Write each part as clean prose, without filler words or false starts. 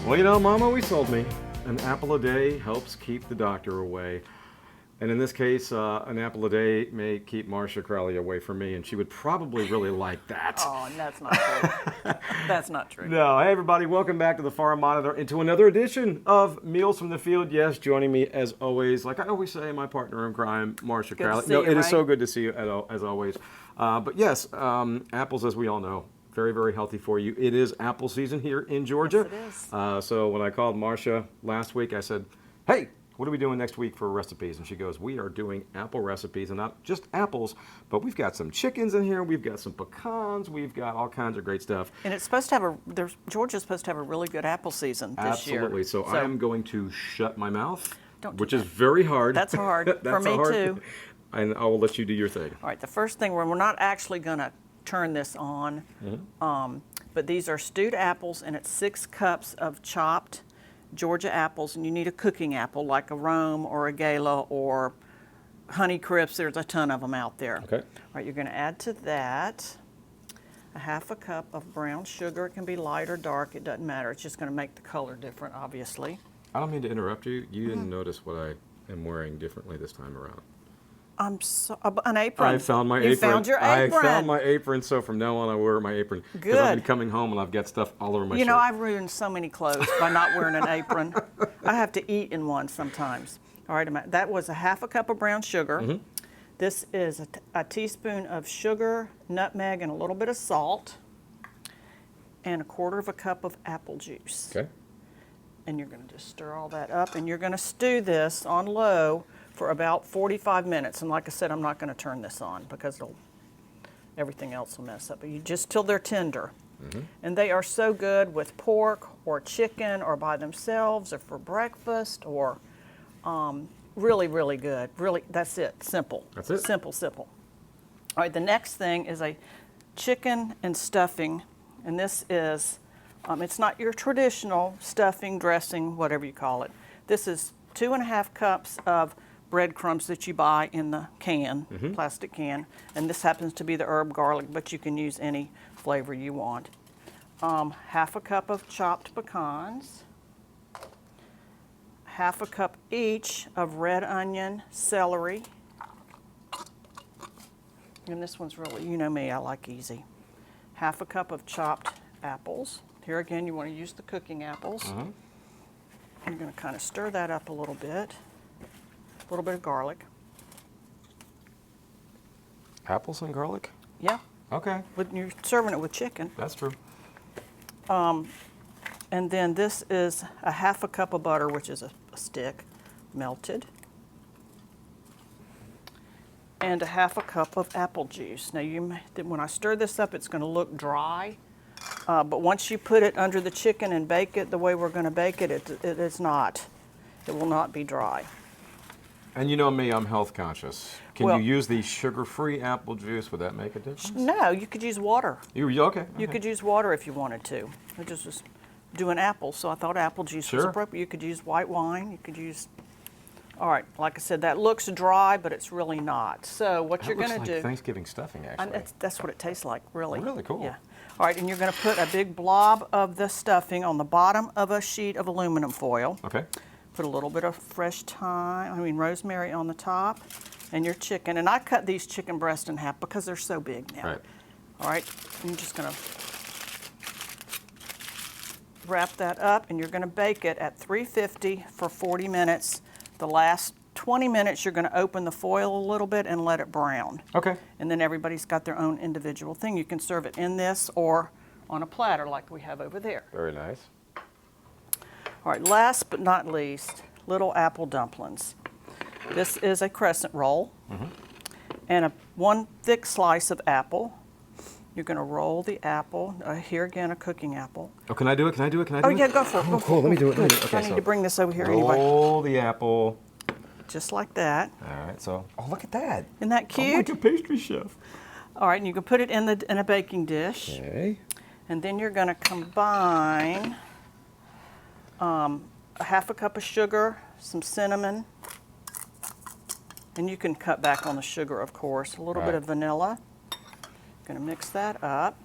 Well, you know, Mom always told me an apple a day helps keep the doctor away. And in this case, an apple a day may keep Marcia Crowley away from me, and she would probably really like that. Oh, and that's not true. That's not true. No, hey everybody, welcome back to the Farm Monitor and to another edition of Meals from the Field. Yes, joining me as always, like I always say, my partner in crime, Marcia Crowley. See you, It is right? so good to see you as always. But yes, apples, as we all know, very, very healthy for you. It is apple season here in Georgia. Yes, it is. So when I called Marcia last week, I said, hey, what are we doing next week for recipes? And she goes, we are doing apple recipes, and not just apples, but we've got some chickens in here, we've got some pecans, we've got all kinds of great stuff. And it's supposed to have Georgia's supposed to have a really good apple season this year. Absolutely. So I am going to shut my mouth, Don't do which is that. very hard. That's hard. That's For me, a hard too. And I will let you do your thing. All right, the first thing, we're not actually going to turn this on, but these are stewed apples, and it's 6 cups of chopped Georgia apples, and you need a cooking apple like a Rome or a Gala or Honey Crisp. There's a ton of them out there. Okay. All right, you're going to add to that a 1/2 cup of brown sugar. It can be light or dark. It doesn't matter. It's just going to make the color different, obviously. I don't mean to interrupt you. You didn't notice what I am wearing differently this time around. An apron. I found my You apron. found your I apron. found my apron, so from now on I wear my apron. Because I've been Good. coming home and I've got stuff all over my You shirt. know, I've ruined so many clothes by not wearing an apron. I have to eat in one sometimes. All right, that was a 1/2 cup of brown sugar. This is a teaspoon of sugar, nutmeg, and a little bit of salt, and 1/4 cup of apple juice. Okay. And you're going to just stir all that up, and you're going to stew this on low for about 45 minutes. And like I said, I'm not going to turn this on because everything else will mess up. But you just till they're tender. And they are so good with pork or chicken or by themselves or for breakfast or really, really good. Really, that's it. Simple. That's it? Simple, simple. All right, the next thing is a chicken and stuffing. And this is, it's not your traditional stuffing, dressing, whatever you call it. This is 2.5 cups of breadcrumbs that you buy in the can, plastic can, and this happens to be the herb garlic, but you can use any flavor you want. 1/2 cup of chopped pecans, 1/2 cup each of red onion, celery, and this one's really, you know me, I like easy. 1/2 cup of chopped apples. Here again, you want to use the cooking apples. You're going to kind of stir that up a little bit. A little bit of garlic. Apples and garlic? Yeah, Okay. when you're serving it with chicken. That's true. And then this is a 1/2 cup of butter, which is a stick, melted. And a 1/2 cup of apple juice. Now, when I stir this up, it's going to look dry. But once you put it under the chicken and bake it the way we're going to bake it, it is not. It will not be dry. And you know me, I'm health conscious. Can Well- you use the sugar-free apple juice? Would that make a difference? No, you could use water. Okay. You could use water if you wanted to. I just was doing apples, so I thought apple juice was Sure. appropriate. You could use white wine. You could use. All right, like I said, that looks dry, but it's really not. So what That you're looks going like to do. Thanksgiving stuffing, actually. That's what it tastes like, really. Really cool. Yeah. All right, and you're going to put a big blob of the stuffing on the bottom of a sheet of aluminum foil. Okay. Put a little bit of fresh rosemary on the top, and your chicken. And I cut these chicken breasts in half because they're so big now. Right. All right, I'm just going to wrap that up, and you're going to bake it at 350 for 40 minutes. The last 20 minutes, you're going to open the foil a little bit and let it brown. Okay. And then everybody's got their own individual thing. You can serve it in this or on a platter like we have over there. Very nice. All right, last but not least, little apple dumplings. This is a crescent roll and one thick slice of apple. You're going to roll the apple. Here again, a cooking apple. Oh, can I do it? Can I do it? Can I do Oh, it? yeah, go for it. Oh, cool. Let me do it. Okay, I need to bring this over here anyway. roll the apple. Just like that. All right, so. Oh, look at that. Isn't that I'm cute? like a pastry chef. All right, and you can put it in a baking dish. Okay. And then you're going to combine a 1/2 cup of sugar, some cinnamon, and you can cut back on the sugar, of course. A little bit Right. of vanilla. Going to mix that up.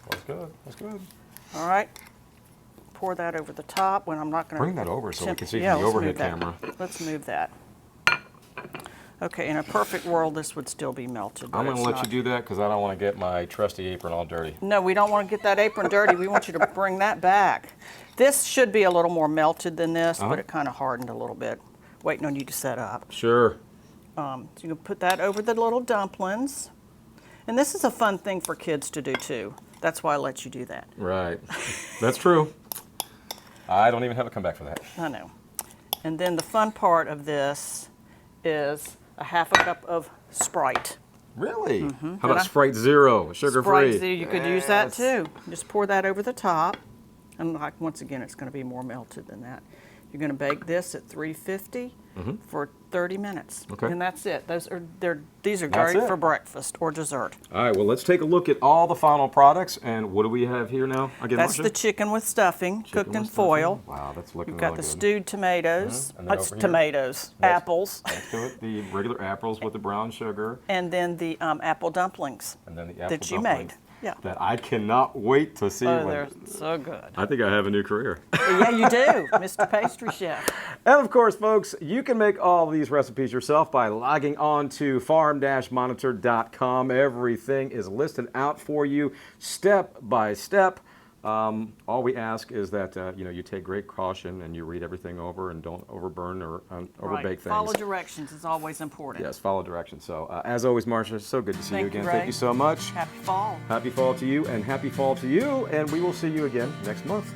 That's good. That's good. All right. pour that over the top when I'm not going to Bring that over so we can see yeah, from the let's overhead move that. camera. Let's move that. Okay, in a perfect world, this would still be melted. I'm but going to it's let not. you do that because I don't want to get my trusty apron all dirty. No, we don't want to get that apron dirty. We want you to bring that back. This should be a little more melted than this, but it kind of hardened a little bit. Waiting on you to set up. Sure. So you can put that over the little dumplings. And this is a fun thing for kids to do too. That's why I let you do that. Right. That's true. I don't even have a comeback for that. I know. And then the fun part of this is a half a cup of Sprite. Really? How about Sprite Zero, sugar-free? Sprite, you could use that too. Just pour that over the top. And like once again, it's going to be more melted than that. You're going to bake this at 350 for 30 minutes. Okay. And that's it. These are That's great it. for breakfast or dessert. All right, well, let's take a look at all the final products. And what do we have here now? Again, That's Marcia? the chicken with stuffing, Chicken cooked with in stuffing. foil. Wow, that's looking You've got really the good. stewed tomatoes. And then It's over here? tomatoes, apples, Next to it, the regular apples with the brown sugar. and then the apple dumplings And then the apple that you dumplings made. Yeah. that I cannot wait to see. Oh, when- they're so good. I think I have a new career. Yeah, you do, Mr. Pastry Chef. And of course, folks, you can make all of these recipes yourself by logging on to farm-monitor.com. Everything is listed out for you step by step. All we ask is that you take great caution and you read everything over and don't overburn or overbake things. Follow directions is always important. Yes, follow directions. So as always, Marcia, so good to see you Thank you, again. Ray. Thank you so much. Happy fall. Happy fall to you and happy fall to you. And we will see you again next month.